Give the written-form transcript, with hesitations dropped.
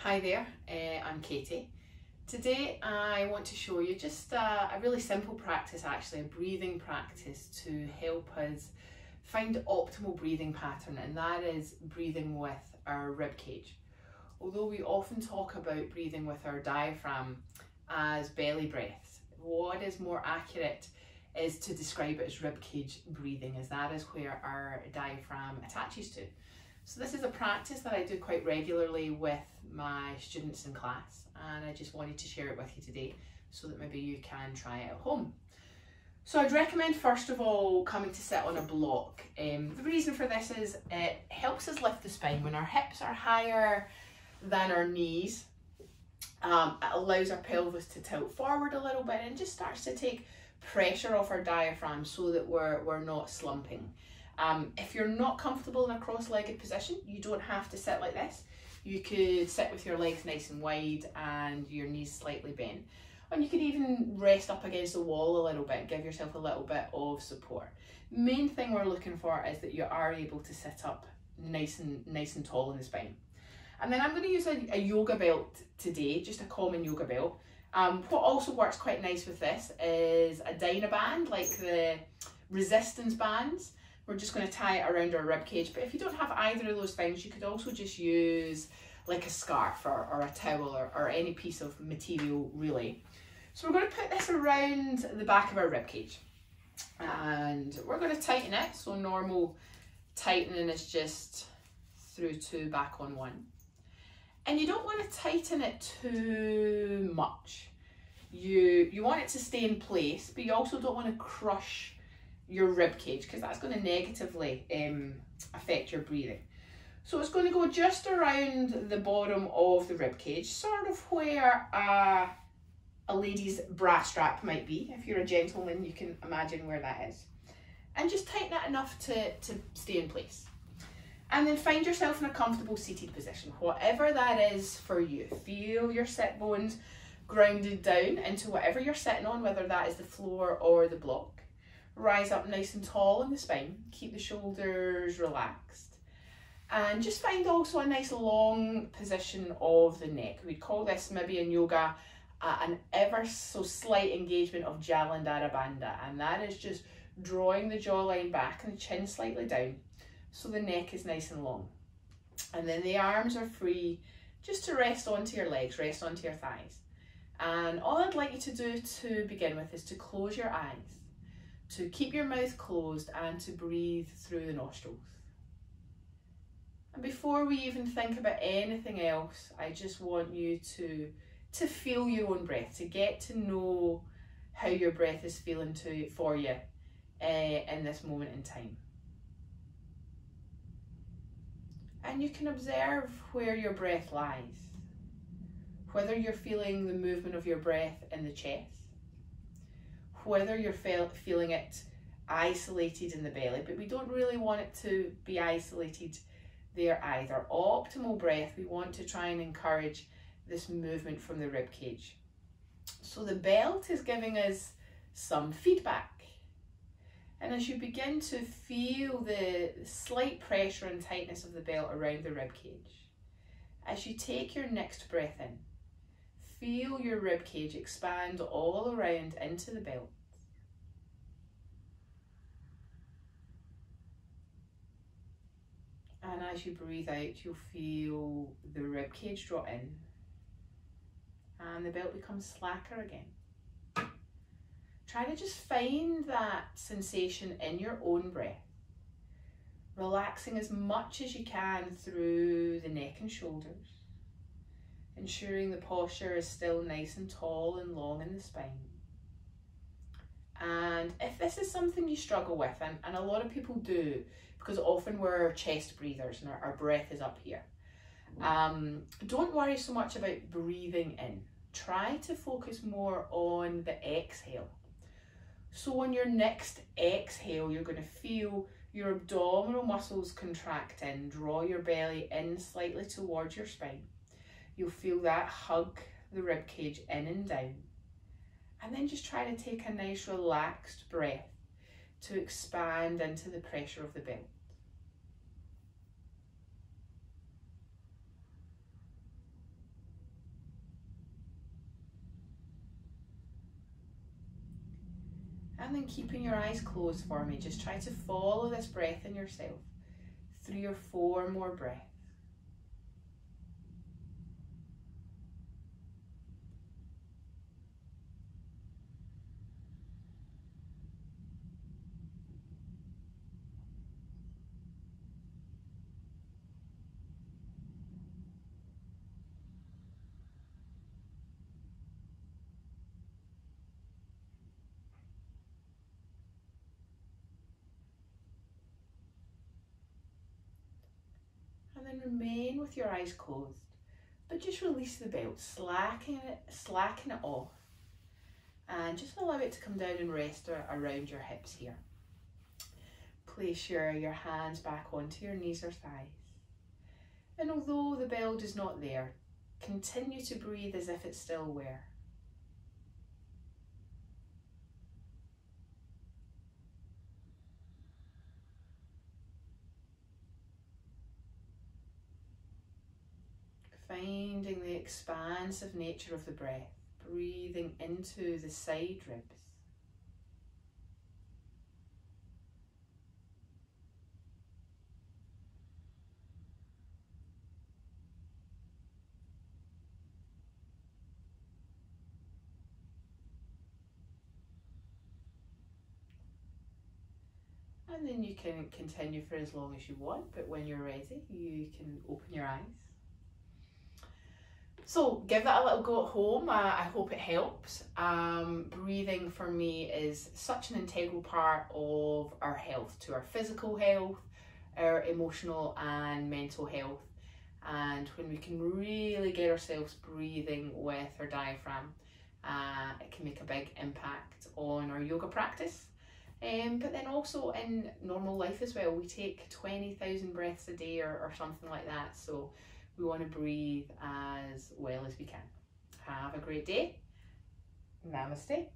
Hi there, I'm Katie. Today I want to show you just a really simple practice, actually a breathing practice to help us find optimal breathing pattern, and that is breathing with our rib cage. Although we often talk about breathing with our diaphragm as belly breaths, what is more accurate is to describe it as rib cage breathing, as that is where our diaphragm attaches to. So this is a practice that I do quite regularly with my students in class, and I just wanted to share it with you today so that maybe you can try it at home. So I'd recommend first of all coming to sit on a block. The reason for this is it helps us lift the spine. When our hips are higher than our knees, it allows our pelvis to tilt forward a little bit and just starts to take pressure off our diaphragm so that we're not slumping. If you're not comfortable in a cross-legged position, you don't have to sit like this. You could sit with your legs nice and wide and your knees slightly bent. And you could even rest up against the wall a little bit, give yourself a little bit of support. Main thing we're looking for is that you are able to sit up nice and tall in the spine. And then I'm going to use a yoga belt today, just a common yoga belt. What also works quite nice with this is a Dynaband, like the resistance bands. We're just going to tie it around our rib cage, but if you don't have either of those things, you could also just use like a scarf or a towel or any piece of material really. So we're going to put this around the back of our rib cage and we're going to tighten it. So normal tightening is just through two, back on one. And you don't want to tighten it too much. You want it to stay in place, but you also don't want to crush your rib cage because that's going to negatively affect your breathing. So it's going to go just around the bottom of the rib cage, sort of where a lady's bra strap might be. If you're a gentleman, you can imagine where that is. And just tighten it enough to stay in place. And then find yourself in a comfortable seated position, whatever that is for you. Feel your sit bones grounded down into whatever you're sitting on, whether that is the floor or the block. Rise up nice and tall in the spine, keep the shoulders relaxed. And just find also a nice long position of the neck. We'd call this maybe in yoga an ever so slight engagement of Jalandhara Bandha, and that is just drawing the jawline back and the chin slightly down so the neck is nice and long. And then the arms are free just to rest onto your legs, rest onto your thighs. And all I'd like you to do to begin with is to close your eyes, to keep your mouth closed and to breathe through the nostrils. And before we even think about anything else, I just want you to feel your own breath, to get to know how your breath is feeling for you in this moment in time. And you can observe where your breath lies, whether you're feeling the movement of your breath in the chest, whether you're feeling it isolated in the belly, but we don't really want it to be isolated there either. Optimal breath, we want to try and encourage this movement from the rib cage. So the belt is giving us some feedback. And as you begin to feel the slight pressure and tightness of the belt around the rib cage, as you take your next breath in, feel your rib cage expand all around into the belt. And as you breathe out, you'll feel the rib cage draw in and the belt becomes slacker again. Try to just find that sensation in your own breath, relaxing as much as you can through the neck and shoulders, ensuring the posture is still nice and tall and long in the spine. And if this is something you struggle with, and a lot of people do, because often we're chest breathers and our breath is up here, don't worry so much about breathing in. Try to focus more on the exhale. So on your next exhale, you're going to feel your abdominal muscles contract in, draw your belly in slightly towards your spine. You'll feel that hug the rib cage in and down. And then just try to take a nice relaxed breath to expand into the pressure of the belt. And then keeping your eyes closed for me, just try to follow this breath in yourself. 3 or 4 more breaths. And then remain with your eyes closed, but just release the belt, slacken it off, and just allow it to come down and rest around your hips here. Place your hands back onto your knees or thighs. And although the belt is not there, continue to breathe as if it still were. Finding the expansive nature of the breath, breathing into the side ribs. And then you can continue for as long as you want, but when you're ready, you can open your eyes. So give that a little go at home. I hope it helps. Breathing for me is such an integral part of our health, to our physical health, our emotional and mental health. And when we can really get ourselves breathing with our diaphragm, it can make a big impact on our yoga practice. But then also in normal life as well. We take 20,000 breaths a day or something like that. So we want to breathe as well as we can. Have a great day. Namaste.